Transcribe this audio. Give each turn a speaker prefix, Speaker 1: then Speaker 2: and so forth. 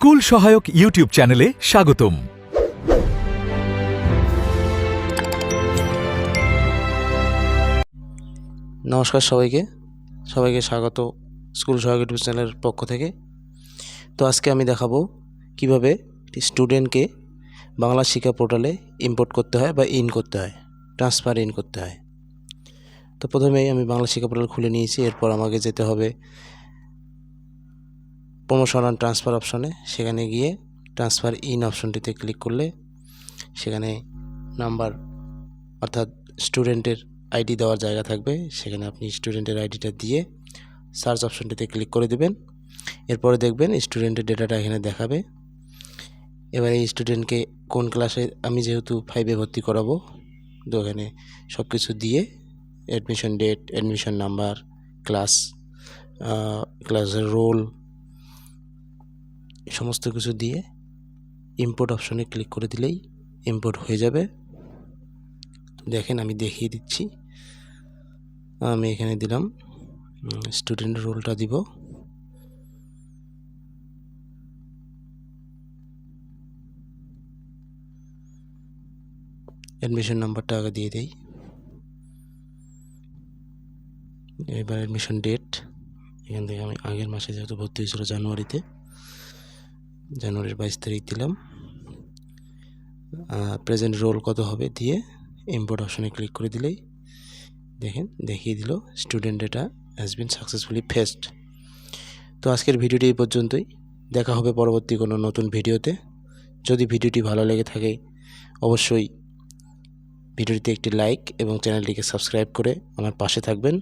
Speaker 1: School সহায়ক YouTube চ্যানেলে স্বাগতম।
Speaker 2: নমস্কার সবাইকে স্বাগত স্কুল সহায়ক ইউটিউব চ্যানেলের পক্ষ থেকে। তো আজকে আমি দেখাবো কিভাবে স্টুডেন্টকে বাংলা শিক্ষা পোর্টালে ইম্পোর্ট করতে হয় বা ইন করতে হয়, ট্রান্সফার ইন করতে হয়। তো প্রথমেই আমি বাংলা শিক্ষা পোর্টাল খুলে নিয়েছি। এরপর আমাকে যেতে হবে প্রমোশন অ্যান্ড ট্রান্সফার অপশনে। সেখানে গিয়ে ট্রান্সফার ইন অপশনটিতে ক্লিক করলে সেখানে নাম্বার অর্থাৎ স্টুডেন্টের আইডি দেওয়ার জায়গা থাকবে। সেখানে আপনি স্টুডেন্টের আইডিটা দিয়ে সার্চ অপশনটিতে ক্লিক করে দেবেন। এরপরে দেখবেন স্টুডেন্টের ডেটাটা এখানে দেখাবে। এবারে এই স্টুডেন্টকে কোন ক্লাসে, আমি যেহেতু 5-এ ভর্তি করাবো, তো এখানে সব কিছু দিয়ে অ্যাডমিশন ডেট, অ্যাডমিশন নাম্বার, ক্লাসের রোল সমস্ত কিছু দিয়ে ইম্পোর্ট অপশনে ক্লিক করে দিলেই ইম্পোর্ট হয়ে যাবে। দেখেন আমি দেখিয়ে দিচ্ছি। আমি এখানে দিলাম স্টুডেন্ট রোলটা দিব, অ্যাডমিশন নাম্বারটা আগে দিয়ে দেই। এবার অ্যাডমিশন ডেট, এখান থেকে আমি আগের মাসে যেহেতু ভর্তি হয়েছিল জানুয়ারির 22 তারিখ দিলাম। প্রেজেন্ট রোল কত হবে দিয়ে ইম্পোর্ট অপশনে ক্লিক করে দিলেই দেখেন দেখিয়ে দিল student data has been successfully fetched. তো আজকের ভিডিওটি এই পর্যন্তই। দেখা হবে পরবর্তী কোনো নতুন ভিডিওতে। যদি ভিডিওটি ভালো লেগে থাকে অবশ্যই ভিডিওটিতে একটি লাইক এবং চ্যানেলটিকে সাবস্ক্রাইব করে আমার পাশে থাকবেন।